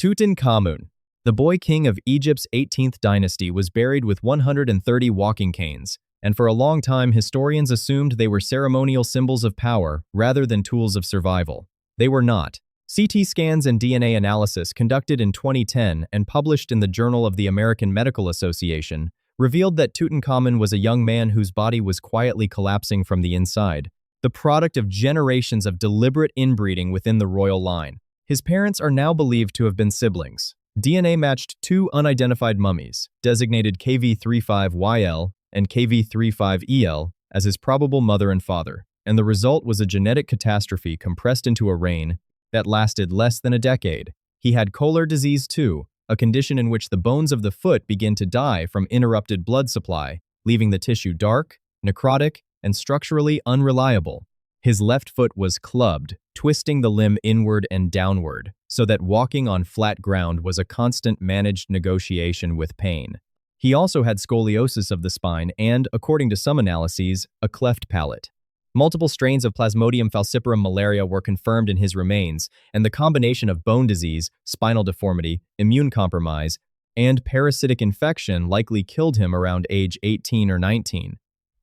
Tutankhamun, the boy king of Egypt's 18th dynasty, was buried with 130 walking canes, and for a long time historians assumed they were ceremonial symbols of power rather than tools of survival. They were not. CT scans and DNA analysis conducted in 2010 and published in the Journal of the American Medical Association revealed that Tutankhamun was a young man whose body was quietly collapsing from the inside, the product of generations of deliberate inbreeding within the royal line. His parents are now believed to have been siblings. DNA matched two unidentified mummies, designated KV35YL and KV35EL, as his probable mother and father, and the result was a genetic catastrophe compressed into a reign that lasted less than a decade. He had Kolar disease too, a condition in which the bones of the foot begin to die from interrupted blood supply, leaving the tissue dark, necrotic, and structurally unreliable. His left foot was clubbed, twisting the limb inward and downward, so that walking on flat ground was a constant managed negotiation with pain. He also had scoliosis of the spine and, according to some analyses, a cleft palate. Multiple strains of Plasmodium falciparum malaria were confirmed in his remains, and the combination of bone disease, spinal deformity, immune compromise, and parasitic infection likely killed him around age 18 or 19.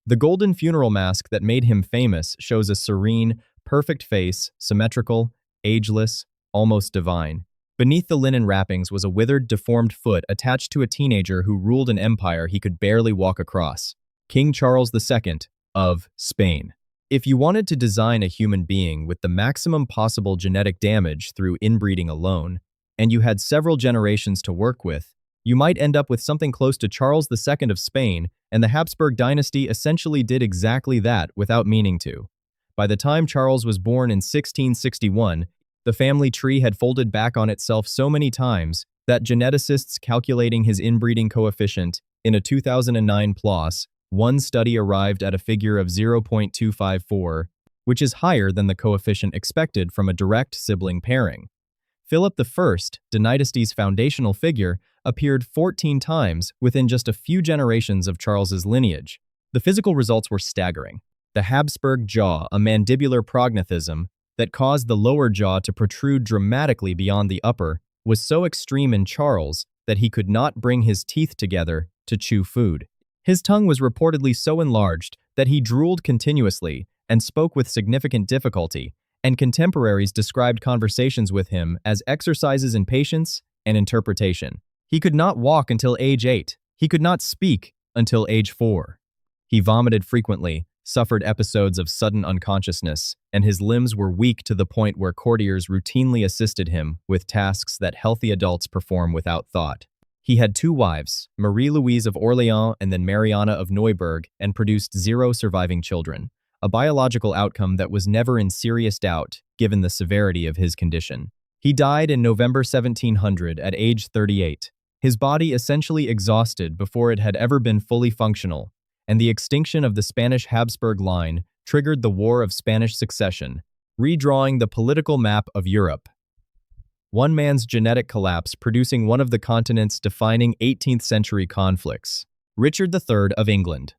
The golden funeral mask that made him famous shows a serene, perfect face, symmetrical, ageless, almost divine. Beneath the linen wrappings was a withered, deformed foot attached to a teenager who ruled an empire he could barely walk across. King Charles II of Spain. If you wanted to design a human being with the maximum possible genetic damage through inbreeding alone, and you had several generations to work with, you might end up with something close to Charles II of Spain, and the Habsburg dynasty essentially did exactly that without meaning to. By the time Charles was born in 1661, the family tree had folded back on itself so many times that geneticists calculating his inbreeding coefficient in a 2009 PLOS, one study arrived at a figure of 0.254, which is higher than the coefficient expected from a direct sibling pairing. Philip I, the dynasty's foundational figure, appeared 14 times within just a few generations of Charles's lineage. The physical results were staggering. The Habsburg jaw, a mandibular prognathism that caused the lower jaw to protrude dramatically beyond the upper, was so extreme in Charles that he could not bring his teeth together to chew food. His tongue was reportedly so enlarged that he drooled continuously and spoke with significant difficulty, and contemporaries described conversations with him as exercises in patience and interpretation. He could not walk until age 8. He could not speak until age 4. He vomited frequently, suffered episodes of sudden unconsciousness, and his limbs were weak to the point where courtiers routinely assisted him with tasks that healthy adults perform without thought. He had 2 wives, Marie-Louise of Orléans and then Mariana of Neuburg, and produced 0 surviving children, a biological outcome that was never in serious doubt given the severity of his condition. He died in November 1700 at age 38, his body essentially exhausted before it had ever been fully functional, and the extinction of the Spanish Habsburg line triggered the War of Spanish Succession, redrawing the political map of Europe. One man's genetic collapse producing one of the continent's defining 18th-century conflicts. Richard III of England.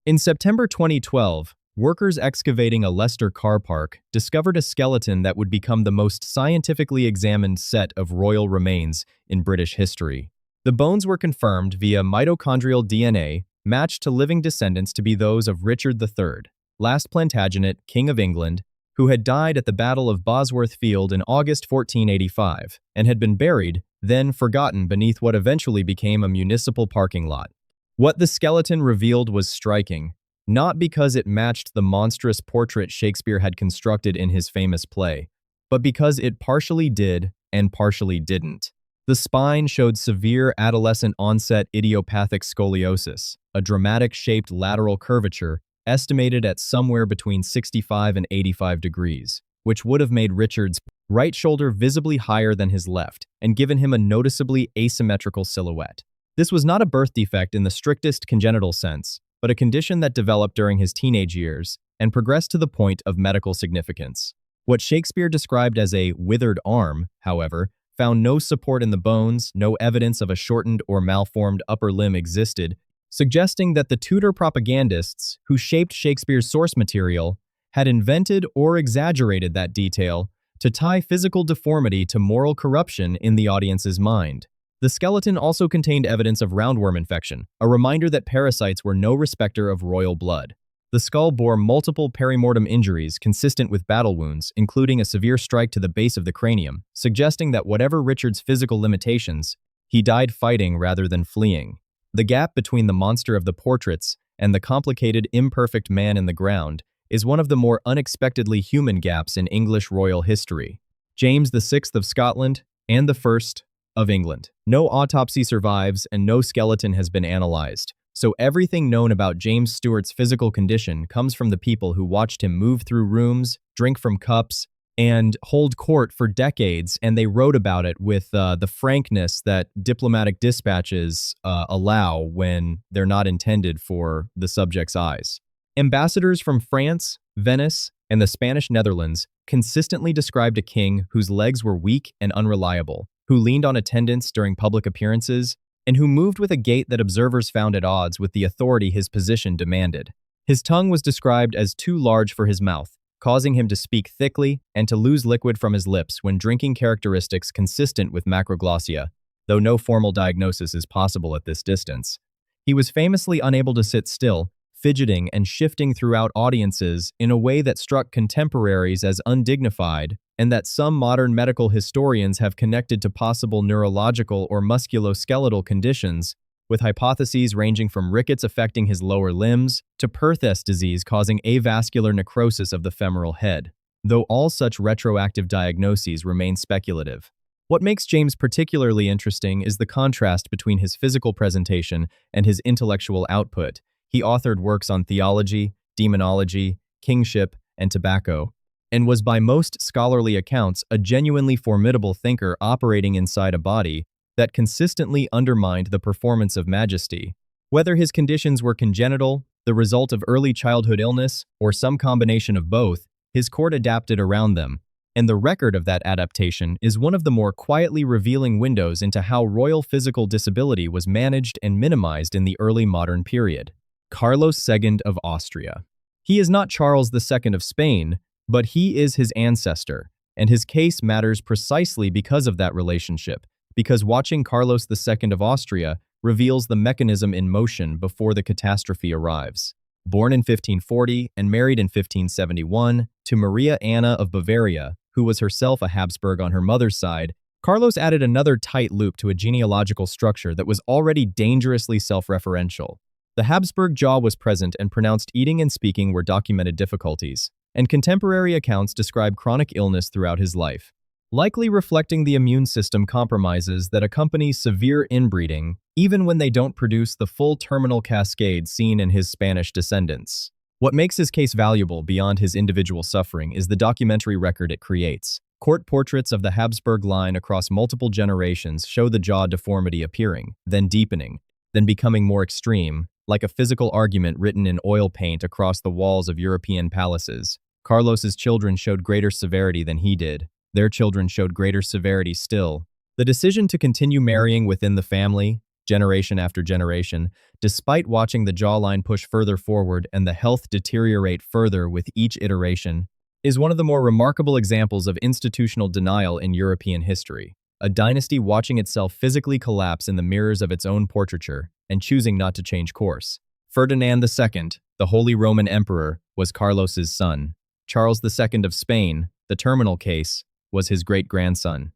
In September 2012, workers excavating a Leicester car park discovered a skeleton that would become the most scientifically examined set of royal remains in British history. The bones were confirmed via mitochondrial DNA, matched to living descendants to be those of Richard III, last Plantagenet, King of England, who had died at the Battle of Bosworth Field in August 1485 and had been buried, then forgotten beneath what eventually became a municipal parking lot. What the skeleton revealed was striking, not because it matched the monstrous portrait Shakespeare had constructed in his famous play, but because it partially did and partially didn't. The spine showed severe adolescent-onset idiopathic scoliosis, a dramatic-shaped lateral curvature estimated at somewhere between 65 and 85 degrees, which would have made Richard's right shoulder visibly higher than his left and given him a noticeably asymmetrical silhouette. This was not a birth defect in the strictest congenital sense, but a condition that developed during his teenage years and progressed to the point of medical significance. What Shakespeare described as a withered arm, however, found no support in the bones, no evidence of a shortened or malformed upper limb existed, suggesting that the Tudor propagandists who shaped Shakespeare's source material had invented or exaggerated that detail to tie physical deformity to moral corruption in the audience's mind. The skeleton also contained evidence of roundworm infection, a reminder that parasites were no respecter of royal blood. The skull bore multiple perimortem injuries consistent with battle wounds, including a severe strike to the base of the cranium, suggesting that whatever Richard's physical limitations, he died fighting rather than fleeing. The gap between the monster of the portraits and the complicated, imperfect man in the ground is one of the more unexpectedly human gaps in English royal history. James VI of Scotland and the First of England. No autopsy survives and no skeleton has been analyzed, so everything known about James Stuart's physical condition comes from the people who watched him move through rooms, drink from cups, and hold court for decades, and they wrote about it with the frankness that diplomatic dispatches allow when they're not intended for the subject's eyes. Ambassadors from France, Venice, and the Spanish Netherlands consistently described a king whose legs were weak and unreliable, who leaned on attendants during public appearances, and who moved with a gait that observers found at odds with the authority his position demanded. His tongue was described as too large for his mouth, causing him to speak thickly and to lose liquid from his lips when drinking, characteristics consistent with macroglossia, though no formal diagnosis is possible at this distance. He was famously unable to sit still, fidgeting and shifting throughout audiences in a way that struck contemporaries as undignified, and that some modern medical historians have connected to possible neurological or musculoskeletal conditions, with hypotheses ranging from rickets affecting his lower limbs to Perthes disease causing avascular necrosis of the femoral head, though all such retroactive diagnoses remain speculative. What makes James particularly interesting is the contrast between his physical presentation and his intellectual output. He authored works on theology, demonology, kingship, and tobacco, and was by most scholarly accounts a genuinely formidable thinker operating inside a body that consistently undermined the performance of majesty. Whether his conditions were congenital, the result of early childhood illness, or some combination of both, his court adapted around them, and the record of that adaptation is one of the more quietly revealing windows into how royal physical disability was managed and minimized in the early modern period. Carlos II of Austria. He is not Charles II of Spain, but he is his ancestor, and his case matters precisely because of that relationship, because watching Carlos II of Austria reveals the mechanism in motion before the catastrophe arrives. Born in 1540 and married in 1571 to Maria Anna of Bavaria, who was herself a Habsburg on her mother's side, Carlos added another tight loop to a genealogical structure that was already dangerously self-referential. The Habsburg jaw was present and pronounced eating and speaking were documented difficulties, and contemporary accounts describe chronic illness throughout his life, likely reflecting the immune system compromises that accompany severe inbreeding, even when they don't produce the full terminal cascade seen in his Spanish descendants. What makes his case valuable beyond his individual suffering is the documentary record it creates. Court portraits of the Habsburg line across multiple generations show the jaw deformity appearing, then deepening, then becoming more extreme, like a physical argument written in oil paint across the walls of European palaces. Carlos's children showed greater severity than he did. Their children showed greater severity still. The decision to continue marrying within the family, generation after generation, despite watching the jawline push further forward and the health deteriorate further with each iteration, is one of the more remarkable examples of institutional denial in European history. A dynasty watching itself physically collapse in the mirrors of its own portraiture and choosing not to change course. Ferdinand II, the Holy Roman Emperor, was Carlos's son. Charles II of Spain, the terminal case, was his great-grandson.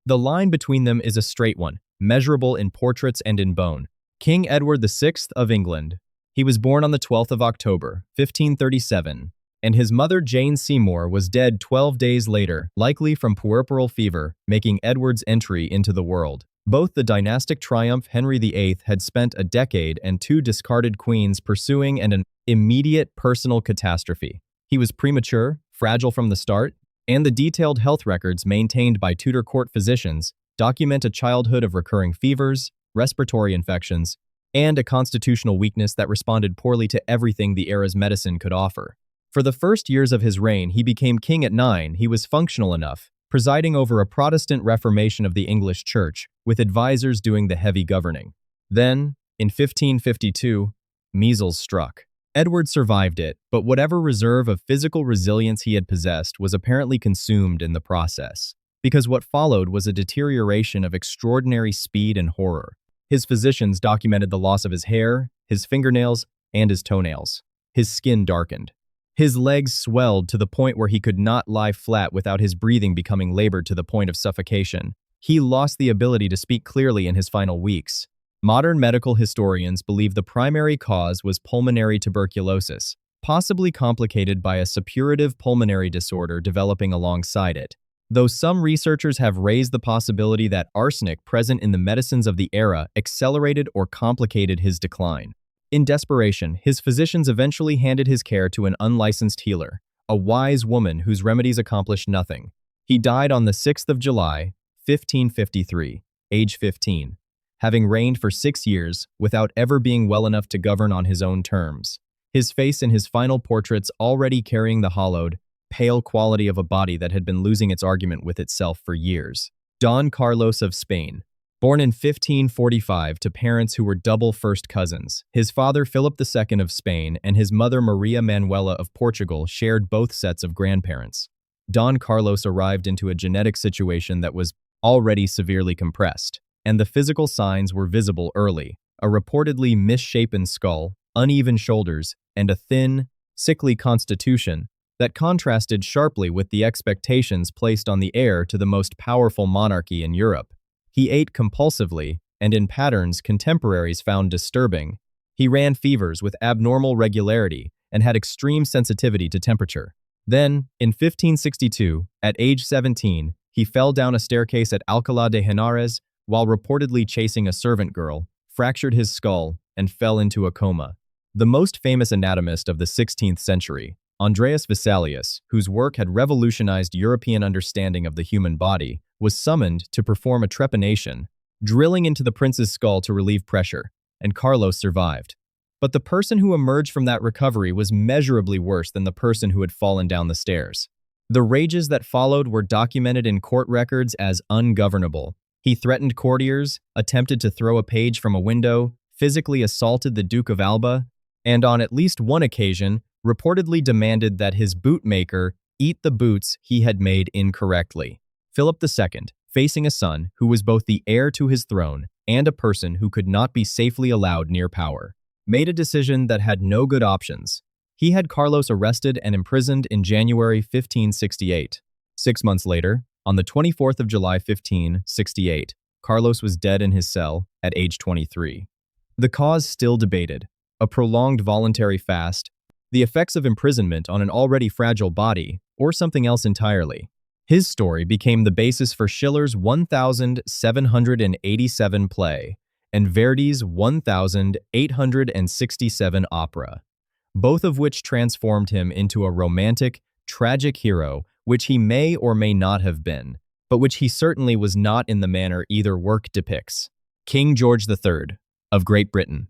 The line between them is a straight one, measurable in portraits and in bone. King Edward VI of England. He was born on the 12th of October, 1537, and his mother Jane Seymour was dead 12 days later, likely from puerperal fever, making Edward's entry into the world. Both the dynastic triumph Henry VIII had spent a decade and two discarded queens pursuing an immediate personal catastrophe. He was premature, fragile from the start, and the detailed health records maintained by Tudor court physicians document a childhood of recurring fevers, respiratory infections, and a constitutional weakness that responded poorly to everything the era's medicine could offer. For the first years of his reign, he became king at 9. He was functional enough, presiding over a Protestant reformation of the English Church, with advisors doing the heavy governing. Then, in 1552, measles struck. Edward survived it, but whatever reserve of physical resilience he had possessed was apparently consumed in the process, because what followed was a deterioration of extraordinary speed and horror. His physicians documented the loss of his hair, his fingernails, and his toenails. His skin darkened. His legs swelled to the point where he could not lie flat without his breathing becoming labored to the point of suffocation. He lost the ability to speak clearly in his final weeks. Modern medical historians believe the primary cause was pulmonary tuberculosis, possibly complicated by a suppurative pulmonary disorder developing alongside it, though some researchers have raised the possibility that arsenic present in the medicines of the era accelerated or complicated his decline. In desperation, his physicians eventually handed his care to an unlicensed healer, a wise woman whose remedies accomplished nothing. He died on the 6th of July, 1553, age 15, having reigned for 6 years without ever being well enough to govern on his own terms, his face in his final portraits already carrying the hollowed, pale quality of a body that had been losing its argument with itself for years. Don Carlos of Spain. Born in 1545 to parents who were double first cousins, his father Philip II of Spain and his mother Maria Manuela of Portugal shared both sets of grandparents. Don Carlos arrived into a genetic situation that was already severely compressed, and the physical signs were visible early: a reportedly misshapen skull, uneven shoulders, and a thin, sickly constitution that contrasted sharply with the expectations placed on the heir to the most powerful monarchy in Europe. He ate compulsively, and in patterns contemporaries found disturbing. He ran fevers with abnormal regularity and had extreme sensitivity to temperature. Then, in 1562, at age 17, he fell down a staircase at Alcalá de Henares while reportedly chasing a servant girl, fractured his skull, and fell into a coma. The most famous anatomist of the 16th century, Andreas Vesalius, whose work had revolutionized European understanding of the human body, was summoned to perform a trepanation, drilling into the prince's skull to relieve pressure, and Carlos survived. But the person who emerged from that recovery was measurably worse than the person who had fallen down the stairs. The rages that followed were documented in court records as ungovernable. He threatened courtiers, attempted to throw a page from a window, physically assaulted the Duke of Alba, and on at least one occasion, reportedly demanded that his bootmaker eat the boots he had made incorrectly. Philip II, facing a son who was both the heir to his throne and a person who could not be safely allowed near power, made a decision that had no good options. He had Carlos arrested and imprisoned in January 1568. 6 months later, on the 24th of July 1568, Carlos was dead in his cell at age 23. The cause still debated: a prolonged voluntary fast, the effects of imprisonment on an already fragile body, or something else entirely. His story became the basis for Schiller's 1787 play and Verdi's 1867 opera, both of which transformed him into a romantic, tragic hero, which he may or may not have been, but which he certainly was not in the manner either work depicts. King George III of Great Britain.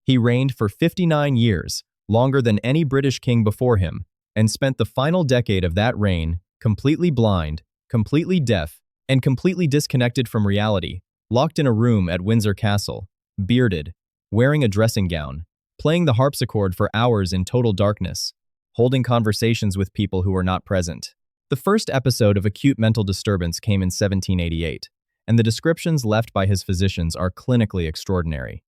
He reigned for 59 years, longer than any British king before him, and spent the final decade of that reign completely blind, completely deaf, and completely disconnected from reality, locked in a room at Windsor Castle, bearded, wearing a dressing gown, playing the harpsichord for hours in total darkness, holding conversations with people who were not present. The first episode of acute mental disturbance came in 1788, and the descriptions left by his physicians are clinically extraordinary.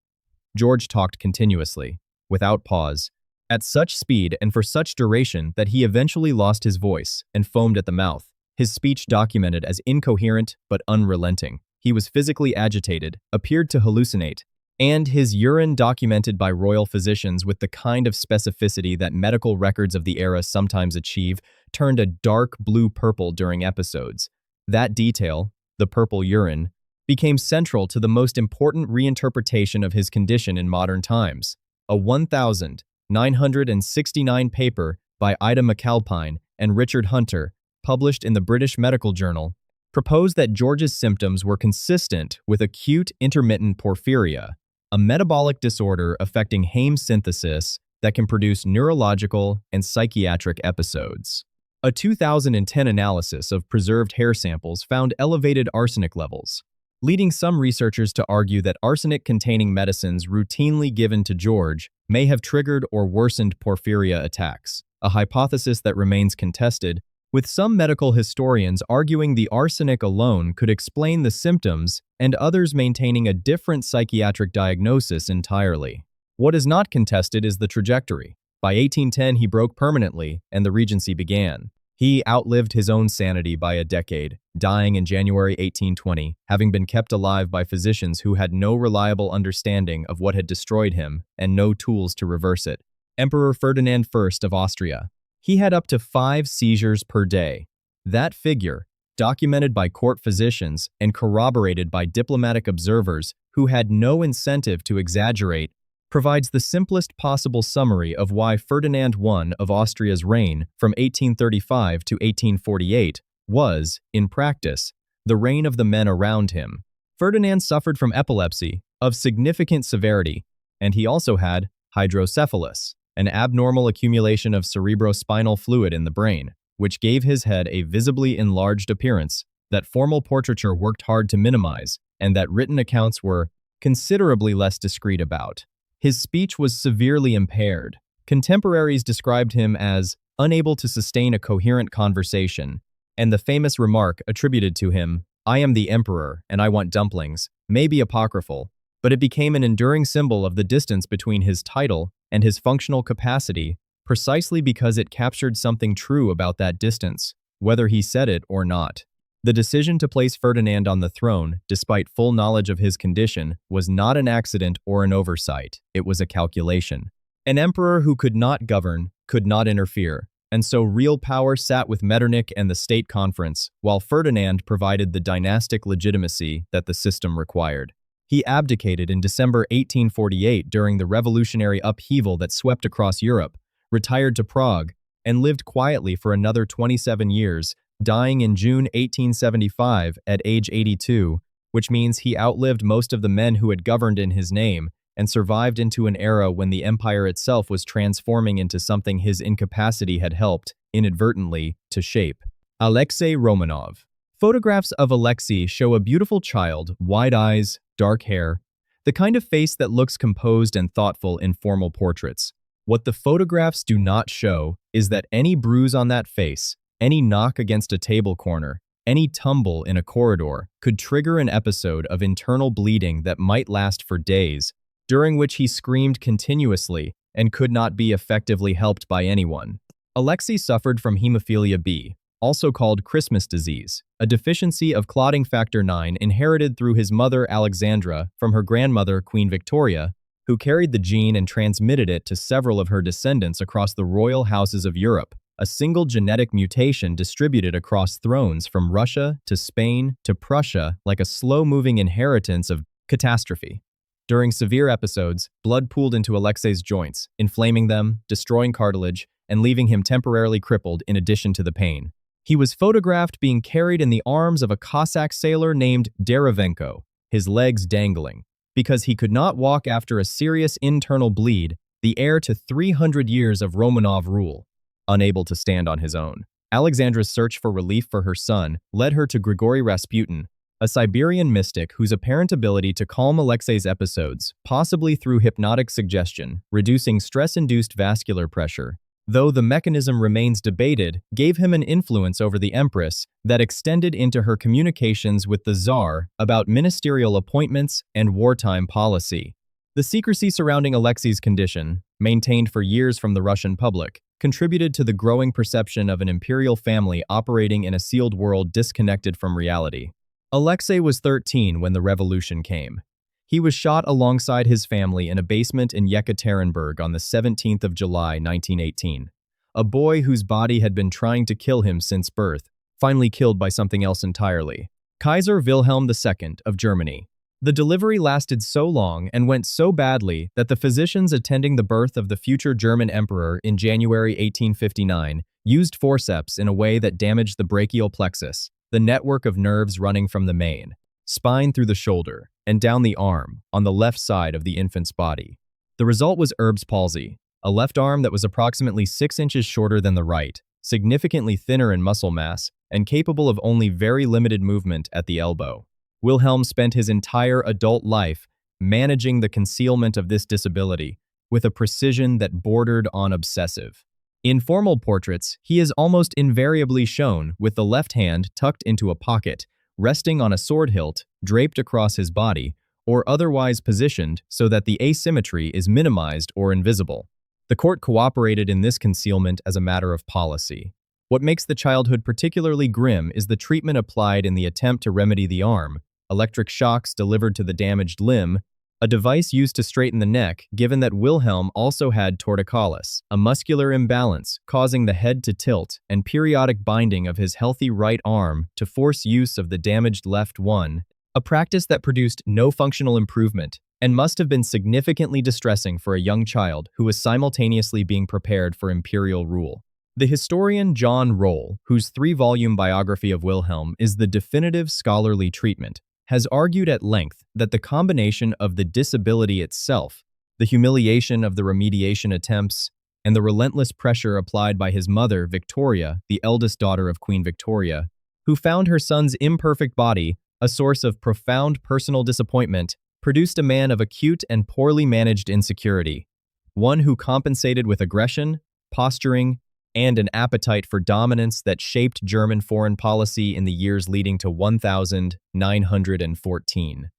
George talked continuously, without pause, at such speed and for such duration that he eventually lost his voice and foamed at the mouth, his speech documented as incoherent but unrelenting. He was physically agitated, appeared to hallucinate, and his urine documented by royal physicians with the kind of specificity that medical records of the era sometimes achieve, turned a dark blue-purple during episodes. That detail, the purple urine, became central to the most important reinterpretation of his condition in modern times. A 1969 paper by Ida McAlpine and Richard Hunter, published in the British Medical Journal, proposed that George's symptoms were consistent with acute intermittent porphyria, a metabolic disorder affecting heme synthesis that can produce neurological and psychiatric episodes. A 2010 analysis of preserved hair samples found elevated arsenic levels, leading some researchers to argue that arsenic-containing medicines routinely given to George may have triggered or worsened porphyria attacks, a hypothesis that remains contested, with some medical historians arguing the arsenic alone could explain the symptoms and others maintaining a different psychiatric diagnosis entirely. What is not contested is the trajectory. By 1810, he broke permanently, and the regency began. He outlived his own sanity by a decade, dying in January 1820, having been kept alive by physicians who had no reliable understanding of what had destroyed him and no tools to reverse it. Emperor Ferdinand I of Austria. He had up to 5 seizures per day. That figure, documented by court physicians and corroborated by diplomatic observers who had no incentive to exaggerate, provides the simplest possible summary of why Ferdinand I of Austria's reign from 1835 to 1848 was, in practice, the reign of the men around him. Ferdinand suffered from epilepsy of significant severity, and he also had hydrocephalus, an abnormal accumulation of cerebrospinal fluid in the brain, which gave his head a visibly enlarged appearance that formal portraiture worked hard to minimize and that written accounts were considerably less discreet about. His speech was severely impaired. Contemporaries described him as unable to sustain a coherent conversation, and the famous remark attributed to him, "I am the emperor and I want dumplings," may be apocryphal, but it became an enduring symbol of the distance between his title and his functional capacity precisely because it captured something true about that distance, whether he said it or not. The decision to place Ferdinand on the throne, despite full knowledge of his condition, was not an accident or an oversight. It was a calculation. An emperor who could not govern, could not interfere, and so real power sat with Metternich and the State Conference, while Ferdinand provided the dynastic legitimacy that the system required. He abdicated in December 1848 during the revolutionary upheaval that swept across Europe, retired to Prague, and lived quietly for another 27 years, dying in June 1875 at age 82, which means he outlived most of the men who had governed in his name and survived into an era when the empire itself was transforming into something his incapacity had helped, inadvertently, to shape. Alexei Romanov. Photographs of Alexei show a beautiful child, wide eyes, dark hair, the kind of face that looks composed and thoughtful in formal portraits. What the photographs do not show is that any bruise on that face, any knock against a table corner, any tumble in a corridor could trigger an episode of internal bleeding that might last for days, during which he screamed continuously and could not be effectively helped by anyone. Alexei suffered from hemophilia B, also called Christmas disease, a deficiency of clotting factor IX inherited through his mother Alexandra from her grandmother Queen Victoria, who carried the gene and transmitted it to several of her descendants across the royal houses of Europe. A single genetic mutation distributed across thrones from Russia to Spain to Prussia like a slow-moving inheritance of catastrophe. During severe episodes, blood pooled into Alexei's joints, inflaming them, destroying cartilage, and leaving him temporarily crippled in addition to the pain. He was photographed being carried in the arms of a Cossack sailor named Derivenko, his legs dangling. Because he could not walk after a serious internal bleed, the heir to 300 years of Romanov rule. Unable to stand on his own, Alexandra's search for relief for her son led her to Grigory Rasputin, a Siberian mystic whose apparent ability to calm Alexei's episodes, possibly through hypnotic suggestion, reducing stress-induced vascular pressure, though the mechanism remains debated, gave him an influence over the empress that extended into her communications with the Tsar about ministerial appointments and wartime policy. The secrecy surrounding Alexei's condition, maintained for years from the Russian public, contributed to the growing perception of an imperial family operating in a sealed world disconnected from reality. Alexei was 13 when the revolution came. He was shot alongside his family in a basement in Yekaterinburg on the 17th of July, 1918. A boy whose body had been trying to kill him since birth, finally killed by something else entirely. Kaiser Wilhelm II of Germany. The delivery lasted so long and went so badly that the physicians attending the birth of the future German emperor in January 1859 used forceps in a way that damaged the brachial plexus, the network of nerves running from the main, spine through the shoulder, and down the arm on the left side of the infant's body. The result was Erb's palsy, a left arm that was approximately 6 inches shorter than the right, significantly thinner in muscle mass, and capable of only very limited movement at the elbow. Wilhelm spent his entire adult life managing the concealment of this disability, with a precision that bordered on obsessive. In formal portraits, he is almost invariably shown with the left hand tucked into a pocket, resting on a sword hilt, draped across his body, or otherwise positioned so that the asymmetry is minimized or invisible. The court cooperated in this concealment as a matter of policy. What makes the childhood particularly grim is the treatment applied in the attempt to remedy the arm: electric shocks delivered to the damaged limb, a device used to straighten the neck, given that Wilhelm also had torticollis, a muscular imbalance causing the head to tilt, and periodic binding of his healthy right arm to force use of the damaged left one, a practice that produced no functional improvement and must have been significantly distressing for a young child who was simultaneously being prepared for imperial rule. The historian John Roll, whose three-volume biography of Wilhelm is the definitive scholarly treatment, has argued at length that the combination of the disability itself, the humiliation of the remediation attempts, and the relentless pressure applied by his mother, Victoria, the eldest daughter of Queen Victoria, who found her son's imperfect body a source of profound personal disappointment, produced a man of acute and poorly managed insecurity, one who compensated with aggression, posturing, and an appetite for dominance that shaped German foreign policy in the years leading to 1914.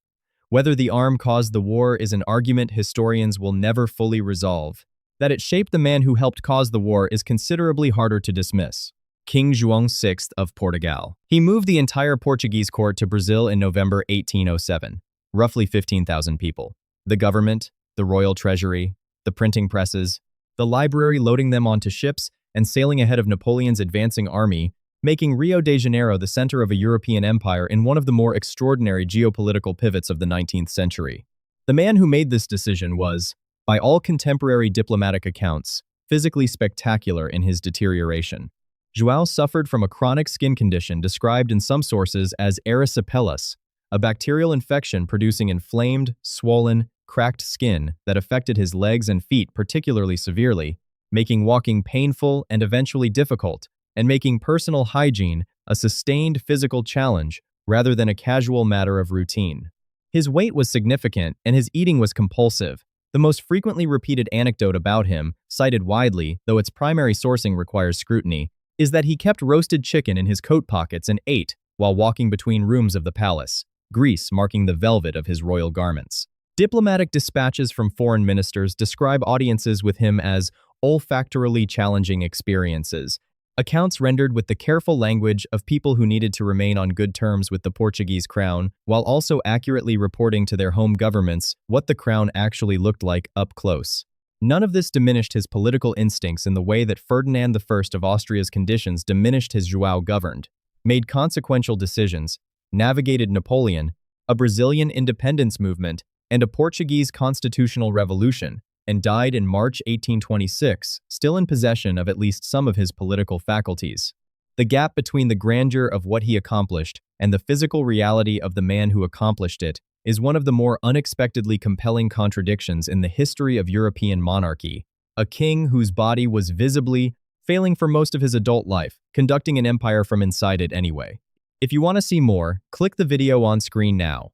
Whether the arm caused the war is an argument historians will never fully resolve. That it shaped the man who helped cause the war is considerably harder to dismiss. King João VI of Portugal. He moved the entire Portuguese court to Brazil in November 1807, roughly 15,000 people. The government, the royal treasury, the printing presses, the library loading them onto ships, and sailing ahead of Napoleon's advancing army, making Rio de Janeiro the center of a European empire in one of the more extraordinary geopolitical pivots of the 19th century. The man who made this decision was, by all contemporary diplomatic accounts, physically spectacular in his deterioration. João suffered from a chronic skin condition described in some sources as erysipelas, a bacterial infection producing inflamed, swollen, cracked skin that affected his legs and feet particularly severely, making walking painful and eventually difficult, and making personal hygiene a sustained physical challenge rather than a casual matter of routine. His weight was significant and his eating was compulsive. The most frequently repeated anecdote about him, cited widely, though its primary sourcing requires scrutiny, is that he kept roasted chicken in his coat pockets and ate while walking between rooms of the palace, grease marking the velvet of his royal garments. Diplomatic dispatches from foreign ministers describe audiences with him as olfactorily challenging experiences, accounts rendered with the careful language of people who needed to remain on good terms with the Portuguese crown, while also accurately reporting to their home governments what the crown actually looked like up close. None of this diminished his political instincts in the way that Ferdinand I of Austria's conditions diminished his. João governed, made consequential decisions, navigated Napoleon, a Brazilian independence movement, and a Portuguese constitutional revolution, and died in March 1826, still in possession of at least some of his political faculties. The gap between the grandeur of what he accomplished and the physical reality of the man who accomplished it is one of the more unexpectedly compelling contradictions in the history of European monarchy. A king whose body was visibly failing for most of his adult life, conducting an empire from inside it anyway. If you want to see more, click the video on screen now.